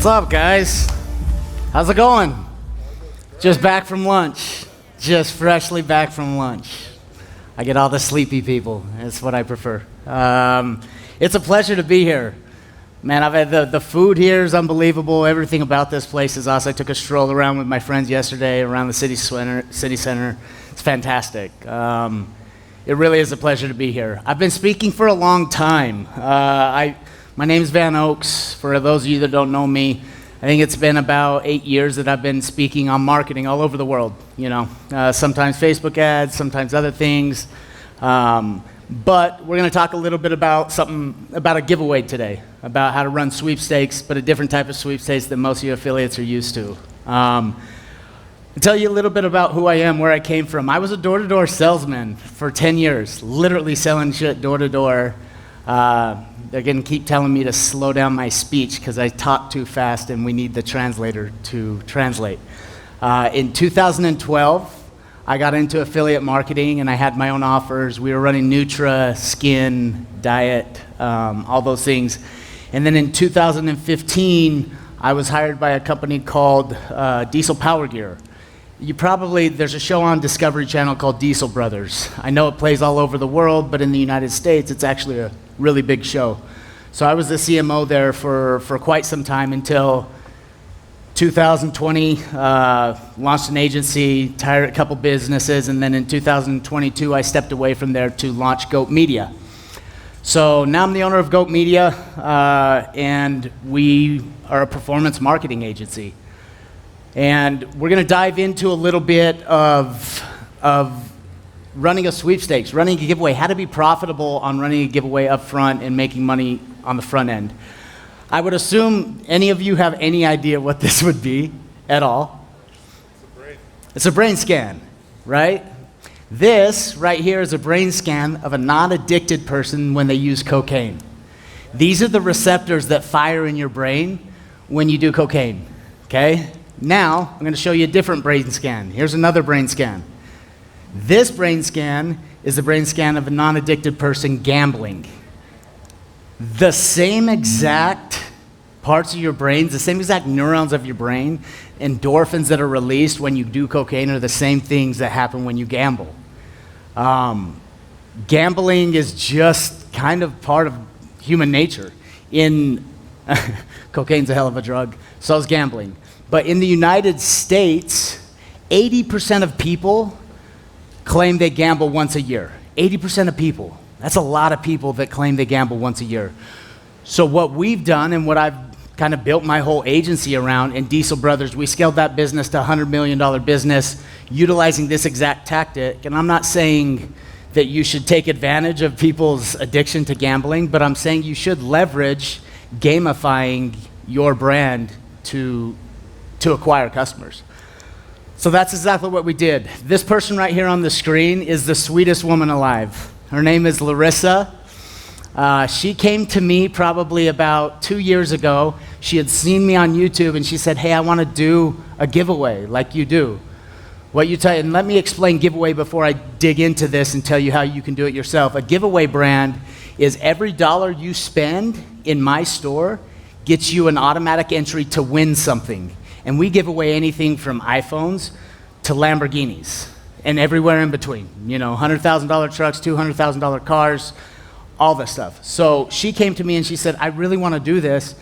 What's up, guys? How's it going? Just back from lunch. Just freshly back from lunch. I get all the sleepy people. That's what I prefer. It's a pleasure to be here. Man, I've had the food here is unbelievable. Everything about this place is awesome. I took a stroll around with my friends yesterday around the city center. It's fantastic. It really is a pleasure to be here. I've been speaking for a long time. My name's Van Oaks. For those of you that don't know me, I think it's been about 8 years that I've been speaking on marketing all over the world. Sometimes Facebook ads, sometimes other things. But we're going to talk a little bit about a giveaway today, about how to run sweepstakes, but a different type of sweepstakes than most of your affiliates are used to. I'll tell you a little bit about who I am, where I came from. I was a door-to-door salesman for 10 years, literally selling shit door-to-door. They're going to keep telling me to slow down my speech because I talk too fast and we need the translator to translate. In 2012, I got into affiliate marketing and I had my own offers. We were running Nutra, Skin, Diet, all those things. And then in 2015, I was hired by a company called Diesel Power Gear. There's a show on Discovery Channel called Diesel Brothers. I know it plays all over the world, but in the United States, it's actually a really big show. So I was the CMO there for quite some time until 2020, launched an agency, tired a couple businesses, and then in 2022, I stepped away from there to launch Goat Media. So now I'm the owner of Goat Media, and we are a performance marketing agency. And we're going to dive into a little bit of running a sweepstakes, running a giveaway, how to be profitable on running a giveaway up front and making money on the front end. I would assume any of you have any idea what this would be at all. It's a brain scan, right? This right here is a brain scan of a non-addicted person when they use cocaine. These are the receptors that fire in your brain when you do cocaine, okay? Now, I'm going to show you a different brain scan. Here's another brain scan. This brain scan is the brain scan of a non-addicted person gambling. The same exact parts of your brain, the same exact neurons of your brain, endorphins that are released when you do cocaine are the same things that happen when you gamble. Gambling is just kind of part of human nature. Cocaine's a hell of a drug, so is gambling. But in the United States, 80% of people claim they gamble once a year. 80% of people. That's a lot of people that claim they gamble once a year. So what we've done and what I've kind of built my whole agency around in Diesel Brothers, we scaled that business to a $100 million business utilizing this exact tactic. And I'm not saying that you should take advantage of people's addiction to gambling, but I'm saying you should leverage gamifying your brand to acquire customers. So that's exactly what we did. This person right here on the screen is the sweetest woman alive. Her name is Larissa. She came to me probably about 2 years ago. She had seen me on YouTube and she said, hey, I want to do a giveaway like you do. And let me explain giveaway before I dig into this and tell you how you can do it yourself. A giveaway brand is every dollar you spend in my store gets you an automatic entry to win something. And we give away anything from iPhones to Lamborghinis and everywhere in between. $100,000 trucks, $200,000 cars, all this stuff. So she came to me and she said, I really want to do this.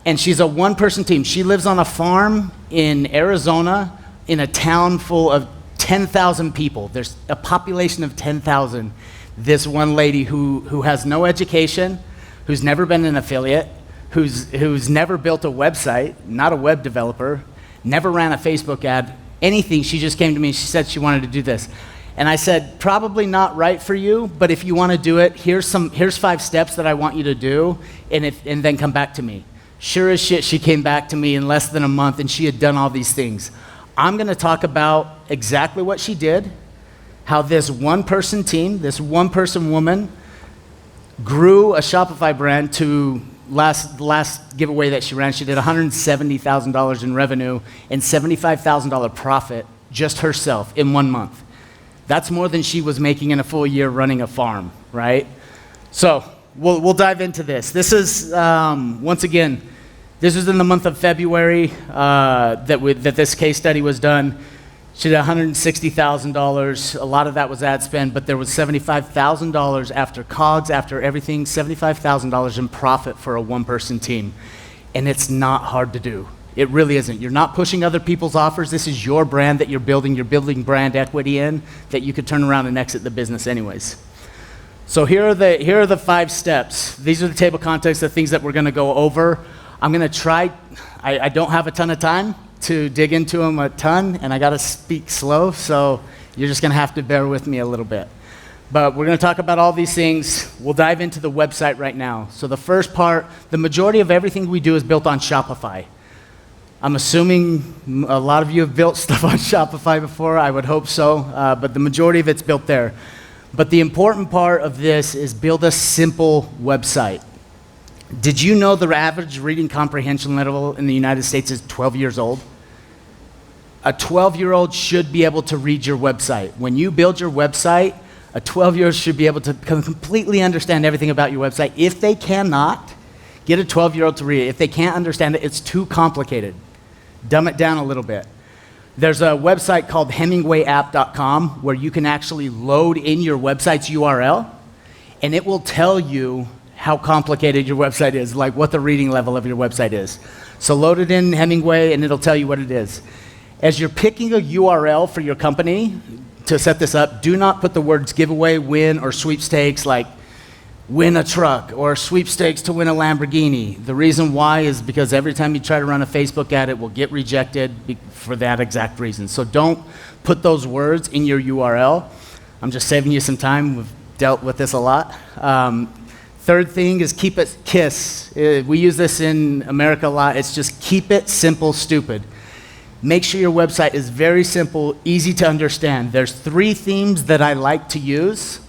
And she's a one-person team. She lives on a farm in Arizona in a town full of 10,000 people. There's a population of 10,000. This one lady who has no education, who's never been an affiliate, who's never built a website, not a web developer, never ran a Facebook ad, anything. She just came to me and she said she wanted to do this. And I said, probably not right for you, but if you want to do it, here's 5 steps that I want you to do, and then come back to me. Sure as shit, she came back to me in less than a month and she had done all these things. I'm going to talk about exactly what she did, how this one-person team, this one-person woman, grew a Shopify brand to last giveaway that she ran. She did $170,000 in revenue and $75,000 profit just herself in 1 month. That's more than she was making in a full year running a farm, right? So we'll dive into this. This is, once again, This was in the month of February that this case study was done. She did $160,000. A lot of that was ad spend, but there was $75,000 after COGS, after everything, $75,000 in profit for a one-person team. And it's not hard to do. It really isn't. You're not pushing other people's offers. This is your brand that you're building. You're building brand equity in that you could turn around and exit the business anyways. So here are the 5 steps. These are the table of contents, the things that we're going to go over. I'm going to try. I don't have a ton of time to dig into them a ton, and I got to speak slow, so you're just going to have to bear with me a little bit. But we're going to talk about all these things. We'll dive into the website right now. So the first part, the majority of everything we do is built on Shopify. I'm assuming a lot of you have built stuff on Shopify before. I would hope so, but the majority of it's built there. But the important part of this is build a simple website. Did you know the average reading comprehension level in the United States is 12 years old? A 12-year-old should be able to read your website. When you build your website, a 12-year-old should be able to completely understand everything about your website. If they cannot, get a 12-year-old to read it. If they can't understand it, it's too complicated. Dumb it down a little bit. There's a website called HemingwayApp.com where you can actually load in your website's URL, and it will tell you how complicated your website is, like what the reading level of your website is. So load it in Hemingway, and it'll tell you what it is. As you're picking a URL for your company to set this up, do not put the words giveaway, win, or sweepstakes like win a truck or sweepstakes to win a Lamborghini. The reason why is because every time you try to run a Facebook ad, it will get rejected for that exact reason. So don't put those words in your URL. I'm just saving you some time. We've dealt with this a lot. Third thing is keep it KISS. We use this in America a lot. It's just keep it simple, stupid. Make sure your website is very simple, easy to understand. There's 3 themes that I like to use.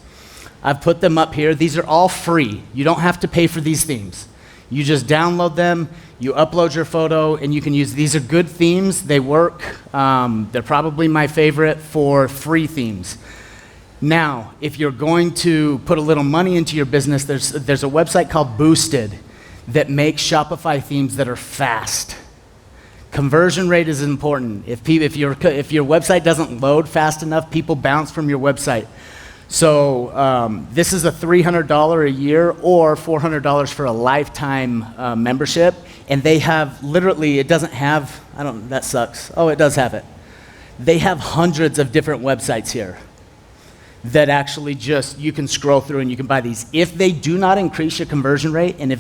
I've put them up here. These are all free. You don't have to pay for these themes. You just download them, you upload your photo, and you can use. These are good themes. They work. They're probably my favorite for free themes. Now, if you're going to put a little money into your business, there's a website called Boosted that makes Shopify themes that are fast. Conversion rate is important. If your website doesn't load fast enough, people bounce from your website. So this is a $300 a year or $400 for a lifetime membership, and they have literally, it doesn't have, that sucks. Oh, it does have it. They have hundreds of different websites here that actually just, you can scroll through and you can buy these. If they do not increase your conversion rate, and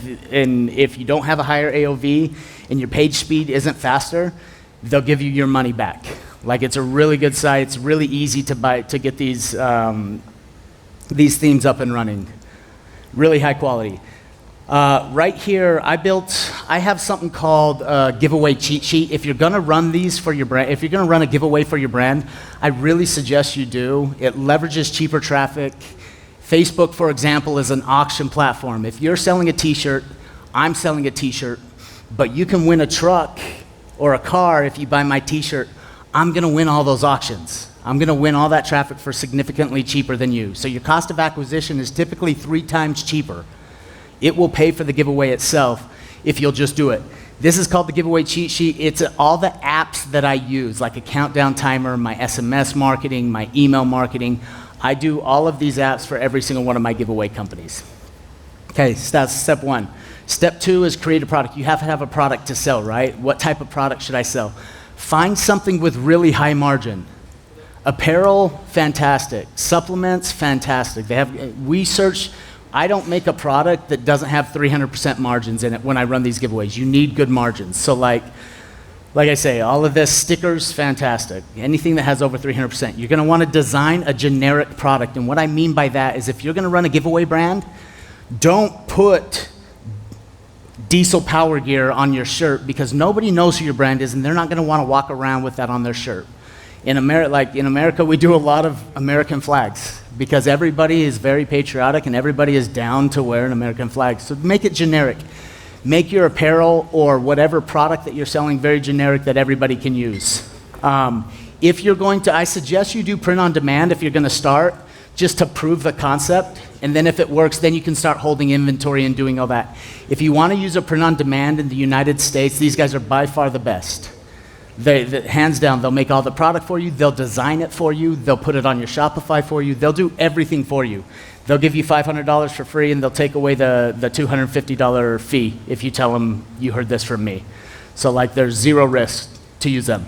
if you don't have a higher AOV and your page speed isn't faster, they'll give you your money back. Like, it's a really good site. It's really easy to buy, to get these themes up and running. Really high quality. Right here, I have something called a giveaway cheat sheet. If you're gonna run these for your brand, if you're gonna run a giveaway for your brand, I really suggest you do. It leverages cheaper traffic. Facebook, for example, is an auction platform. If you're selling a t-shirt, I'm selling a t-shirt, but you can win a truck or a car if you buy my t-shirt. I'm gonna win all those auctions. I'm gonna win all that traffic for significantly cheaper than you. So your cost of acquisition is typically 3 times cheaper. It will pay for the giveaway itself if you'll just do it. This is called the giveaway cheat sheet. It's all the apps that I use, like a countdown timer, my SMS marketing, my email marketing. I do all of these apps for every single one of my giveaway companies. Okay, that's step 1. Step 2 is create a product. You have to have a product to sell, right? What type of product should I sell? Find something with really high margin. Apparel, fantastic. Supplements, fantastic. I don't make a product that doesn't have 300% margins in it when I run these giveaways. You need good margins. So like I say, all of this, stickers, fantastic. Anything that has over 300%. You're gonna wanna design a generic product. And what I mean by that is if you're gonna run a giveaway brand, don't put diesel power gear on your shirt because nobody knows who your brand is and they're not gonna wanna walk around with that on their shirt. In America, we do a lot of American flags because everybody is very patriotic and everybody is down to wear an American flag. So make it generic. Make your apparel or whatever product that you're selling very generic that everybody can use. If you're going to, I suggest you do print on demand if you're gonna start, just to prove the concept. And then if it works, then you can start holding inventory and doing all that. If you want to use a print on demand in the United States, these guys are by far the best. Hands down, they'll make all the product for you, they'll design it for you, they'll put it on your Shopify for you, they'll do everything for you. They'll give you $500 for free, and they'll take away the $250 fee if you tell them you heard this from me. So like there's zero risk to use them.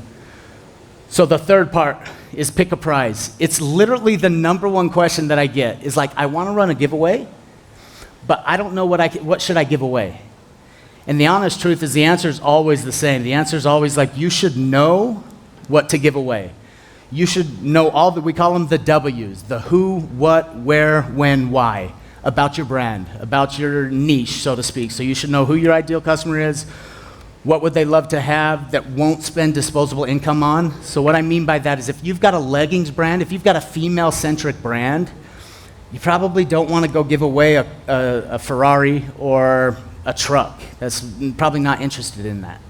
So the third part is pick a prize. It's literally the number one question that I get is like, I want to run a giveaway, but I don't know what should I give away? And the honest truth is the answer is always the same. The answer is always like, you should know what to give away. You should know we call them the W's, the who, what, where, when, why, about your brand, about your niche, so to speak. So you should know who your ideal customer is, what would they love to have that won't spend disposable income on. So what I mean by that is if you've got a leggings brand, if you've got a female-centric brand, you probably don't want to go give away a Ferrari or a truck. That's probably not interested in that.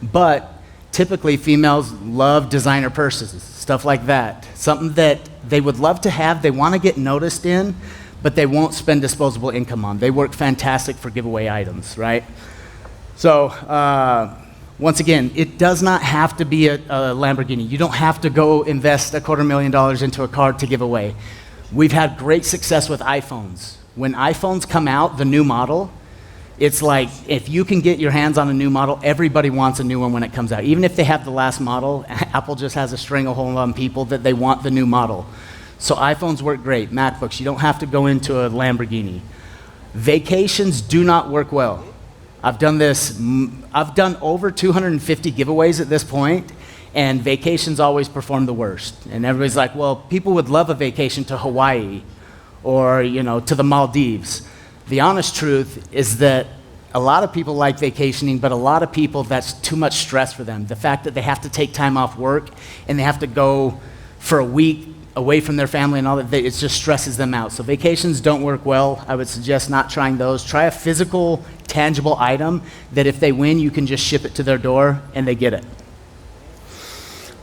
But typically females love designer purses, stuff like that. Something that they would love to have, they want to get noticed in, but they won't spend disposable income on. They work fantastic for giveaway items, right? So once again, it does not have to be a Lamborghini. You don't have to go invest $250,000 into a car to give away. We've had great success with iPhones. When iPhones come out, the new model, it's like if you can get your hands on a new model, everybody wants a new one when it comes out. Even if they have the last model, Apple just has a stranglehold on people that they want the new model. So iPhones work great, MacBooks, you don't have to go into a Lamborghini. Vacations do not work well. I've done over 250 giveaways at this point, and vacations always perform the worst. And everybody's like, well, people would love a vacation to Hawaii or, to the Maldives. The honest truth is that a lot of people like vacationing, but a lot of people, that's too much stress for them. The fact that they have to take time off work and they have to go for a week away from their family and all that, it just stresses them out. So vacations don't work well. I would suggest not trying those. Try a physical, tangible item that if they win, you can just ship it to their door and they get it.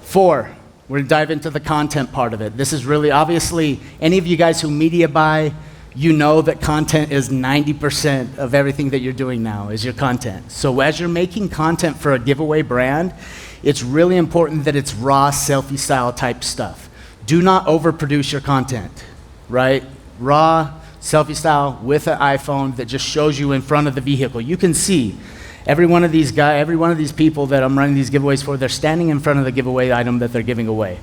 4, we're gonna dive into the content part of it. This is really, obviously, any of you guys who media buy, you know that content is 90% of everything that you're doing now is your content. So as you're making content for a giveaway brand, it's really important that it's raw, selfie style type stuff. Do not overproduce your content, right? Raw, selfie style with an iPhone that just shows you in front of the vehicle. You can see every one of these guys, every one of these people that I'm running these giveaways for, they're standing in front of the giveaway item that they're giving away.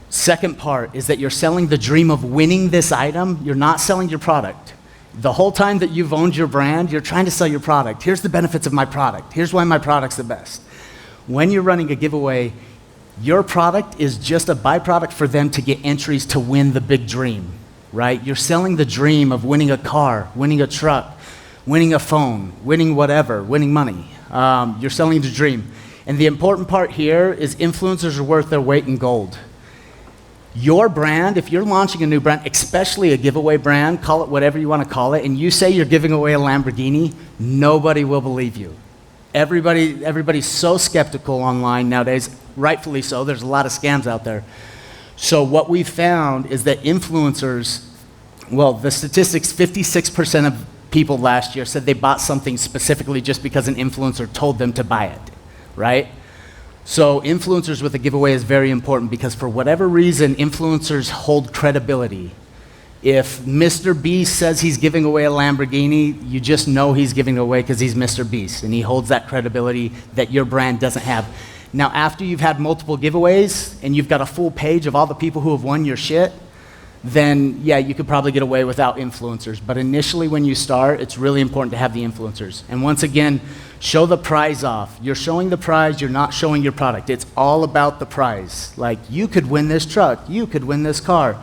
Second part is that you're selling the dream of winning this item. You're not selling your product. The whole time that you've owned your brand, you're trying to sell your product. Here's the benefits of my product. Here's why my product's the best. When you're running a giveaway, your product is just a byproduct for them to get entries to win the big dream, right? You're selling the dream of winning a car, winning a truck, winning a phone, winning whatever, winning money. You're selling the dream. And the important part here is influencers are worth their weight in gold. Your brand, if you're launching a new brand, especially a giveaway brand, call it whatever you want to call it, and you say you're giving away a Lamborghini, nobody will believe you. Everybody's so skeptical online nowadays, rightfully so. There's a lot of scams out there. So what we found is that influencers, well, the statistics, 56% of people last year said they bought something specifically just because an influencer told them to buy it, right? So influencers with a giveaway is very important because for whatever reason, influencers hold credibility. If Mr. Beast says he's giving away a Lamborghini, you just know he's giving it away because he's Mr. Beast, and he holds that credibility that your brand doesn't have. Now, after you've had multiple giveaways and you've got a full page of all the people who have won your shit, then yeah, you could probably get away without influencers. But initially when you start, it's really important to have the influencers. And once again, show the prize off. You're showing the prize, you're not showing your product. It's all about the prize. Like, you could win this truck, you could win this car.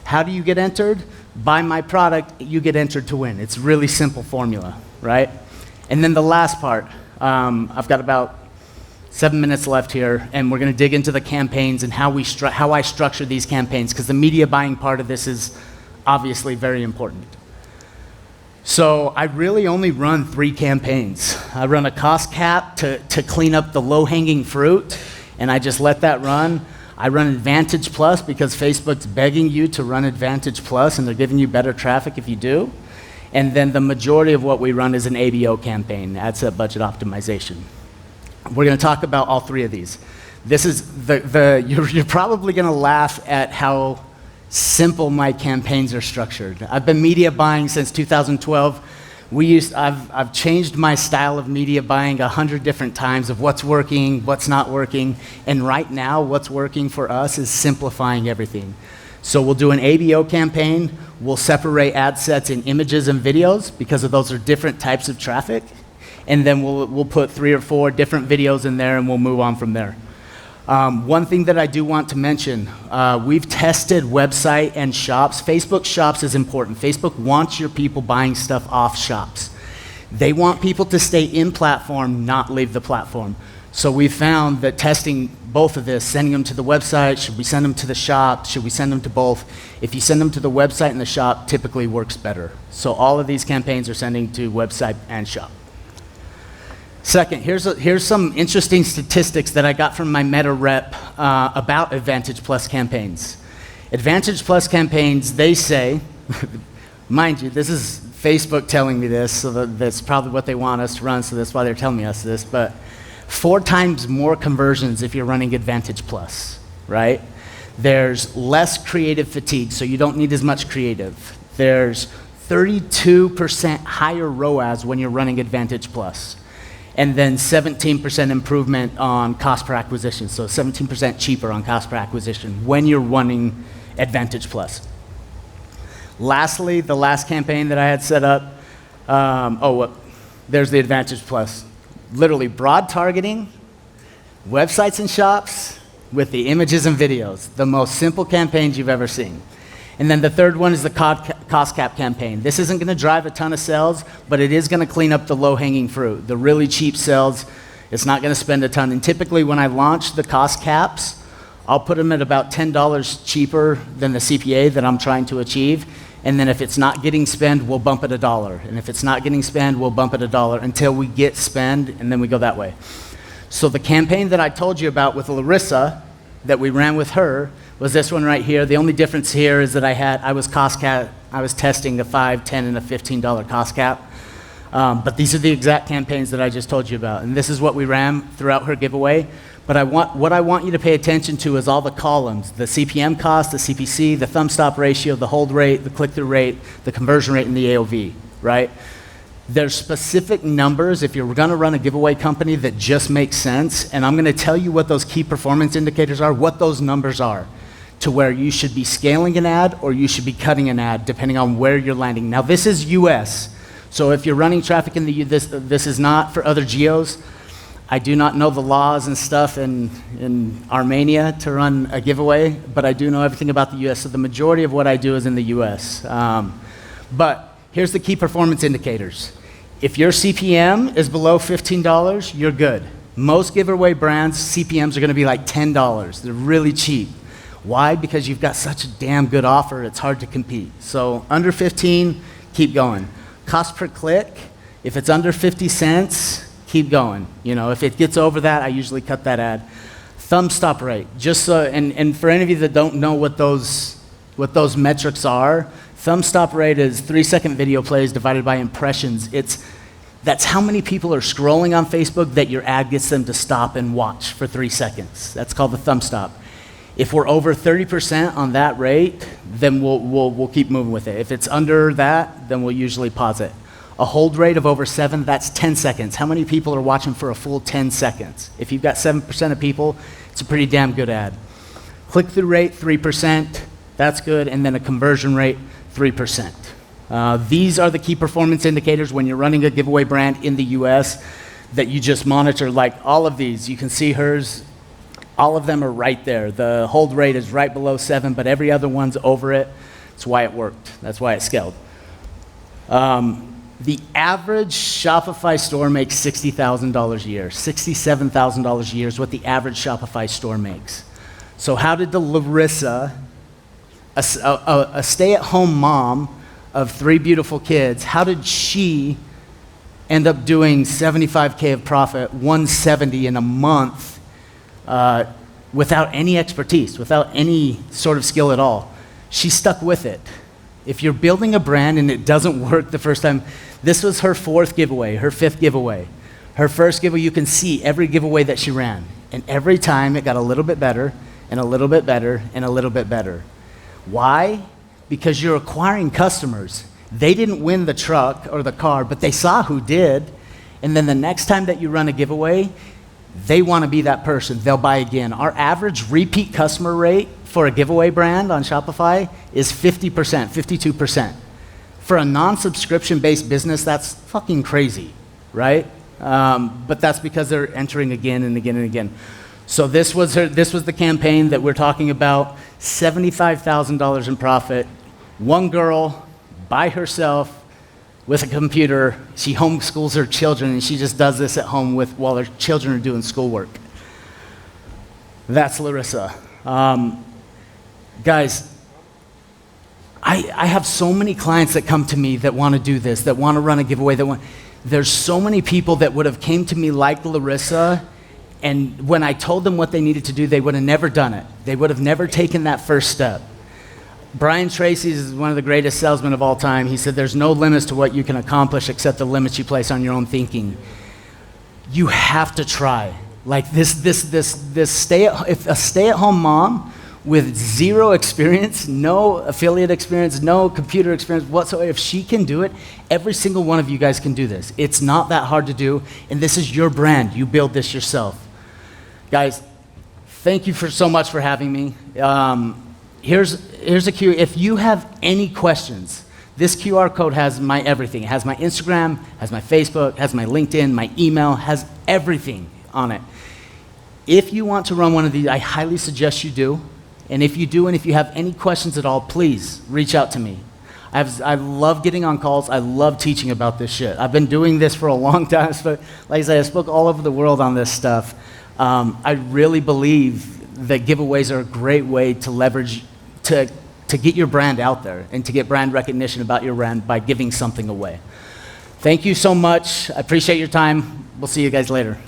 How do you get entered? Buy my product, you get entered to win. It's a really simple formula, right? And then the last part, I've got about 7 minutes left here, and we're going to dig into the campaigns and how I structure these campaigns, because the media buying part of this is obviously very important. So I really only run 3 campaigns. I run a cost cap to clean up the low-hanging fruit, and I just let that run. I run Advantage Plus because Facebook's begging you to run Advantage Plus, and they're giving you better traffic if you do. And then the majority of what we run is an ABO campaign, ad set budget optimization. We're going to talk about all three of these. This is you're probably going to laugh at how simple my campaigns are structured. I've been media buying since 2012. I've changed my style of media buying 100 different times of what's working, what's not working, and right now what's working for us is simplifying everything. So we'll do an ABO campaign, we'll separate ad sets in images and videos because of those are different types of traffic, and then we'll put 3 or 4 different videos in there and we'll move on from there. One thing that I do want to mention, we've tested website and shops. Facebook shops is important. Facebook wants your people buying stuff off shops. They want people to stay in platform, not leave the platform. So we found that testing both of this, sending them to the website, should we send them to the shop, should we send them to both? If you send them to the website and the shop, typically works better. So all of these campaigns are sending to website and shop. Second, here's some interesting statistics that I got from my Meta rep about Advantage Plus campaigns. Advantage Plus campaigns, they say, mind you, this is Facebook telling me this, so that's probably what they want us to run, so that's why they're telling us this, but 4 times more conversions if you're running Advantage Plus, right? There's less creative fatigue, so you don't need as much creative. There's 32% higher ROAS when you're running Advantage Plus. And then 17% improvement on cost per acquisition, so 17% cheaper on cost per acquisition when you're running Advantage Plus. Lastly, the last campaign that I had set up, there's the Advantage Plus. Literally broad targeting, websites and shops with the images and videos, the most simple campaigns you've ever seen. And then the third one is the cost cap campaign. This isn't going to drive a ton of sales, but it is going to clean up the low-hanging fruit, the really cheap sales. It's not going to spend a ton. And typically when I launch the cost caps, I'll put them at about $10 cheaper than the CPA that I'm trying to achieve. And then if it's not getting spend, we'll bump it $1. And if it's not getting spend, we'll bump it $1 until we get spend, and then we go that way. So the campaign that I told you about with Larissa, that we ran with her, was this one right here. The only difference here is that I was testing a $5, $10, and a $15 cost cap. But these are the exact campaigns that I just told you about. And this is what we ran throughout her giveaway. But what I want you to pay attention to is all the columns, the CPM cost, the CPC, the thumb stop ratio, the hold rate, the click-through rate, the conversion rate, and the AOV, right? There's specific numbers if you're going to run a giveaway company that just makes sense. And I'm going to tell you what those key performance indicators are, what those numbers are, to where you should be scaling an ad or you should be cutting an ad depending on where you're landing. Now this is US, so if you're running traffic in the this is not for other geos. I do not know the laws and stuff in Armenia to run a giveaway, but I do know everything about the US, so the majority of what I do is in the US. But here's the key performance indicators. If your CPM is below $15, you're good. Most giveaway brands, CPMs are gonna be like $10. They're really cheap. Why? Because you've got such a damn good offer, it's hard to compete. So under 15, keep going. Cost per click, if it's under 50 cents, keep going. You know, if it gets over that, I usually cut that ad. Thumb stop rate, just so, and for any of you that don't know what those metrics are, thumb stop rate is 3-second video plays divided by impressions. That's how many people are scrolling on Facebook that your ad gets them to stop and watch for 3 seconds. That's called the thumb stop. If we're over 30% on that rate, then we'll keep moving with it. If it's under that, then we'll usually pause it. A hold rate of over 7, that's 10 seconds. How many people are watching for a full 10 seconds? If you've got 7% of people, it's a pretty damn good ad. Click-through rate, 3%, that's good, and then a conversion rate, 3%. These are the key performance indicators when you're running a giveaway brand in the US that you just monitor. Like all of these, you can see hers, all of them are right there. The hold rate is right below 7, but every other one's over it. That's why it worked. That's why it scaled. The average Shopify store makes $60,000 a year. $67,000 a year is what the average Shopify store makes. So how did the Larissa, a stay-at-home mom of 3 beautiful kids, how did she end up doing $75K of profit, $170 in a month, without any expertise, without any sort of skill at all. She stuck with it. If you're building a brand and it doesn't work the first time, this was her 4th giveaway, her 5th giveaway. Her first giveaway, you can see every giveaway that she ran. And every time it got a little bit better, and a little bit better, and a little bit better. Why? Because you're acquiring customers. They didn't win the truck or the car, but they saw who did. And then the next time that you run a giveaway, they want to be that person. They'll buy again. Our average repeat customer rate for a giveaway brand on Shopify is 50%, 52%. For a non-subscription based business, that's fucking crazy, right? But that's because they're entering again and again and again. So this was the campaign that we're talking about. $75,000 in profit. One girl by herself with a computer. She homeschools her children, and she just does this at home while her children are doing schoolwork. That's Larissa. Guys, I have so many clients that come to me that want to do this, that want to run a giveaway. There's so many people that would have came to me like Larissa, and when I told them what they needed to do, they would have never done it. They would have never taken that first step. Brian Tracy is one of the greatest salesmen of all time. He said, there's no limits to what you can accomplish except the limits you place on your own thinking. You have to try. Like if a stay-at-home mom with zero experience, no affiliate experience, no computer experience whatsoever, if she can do it, every single one of you guys can do this. It's not that hard to do, and this is your brand. You build this yourself. Guys, thank you so much for having me. Here's a cue. If you have any questions, this QR code has my everything. It has my Instagram, has my Facebook, has my LinkedIn, my email, has everything on it. If you want to run one of these, I highly suggest you do. And if you do, and if you have any questions at all, please reach out to me. I love getting on calls. I love teaching about this shit. I've been doing this for a long time. Like I said, I spoke all over the world on this stuff. I really believe that giveaways are a great way to leverage, to get your brand out there and to get brand recognition about your brand by giving something away. Thank you so much. I appreciate your time. We'll see you guys later.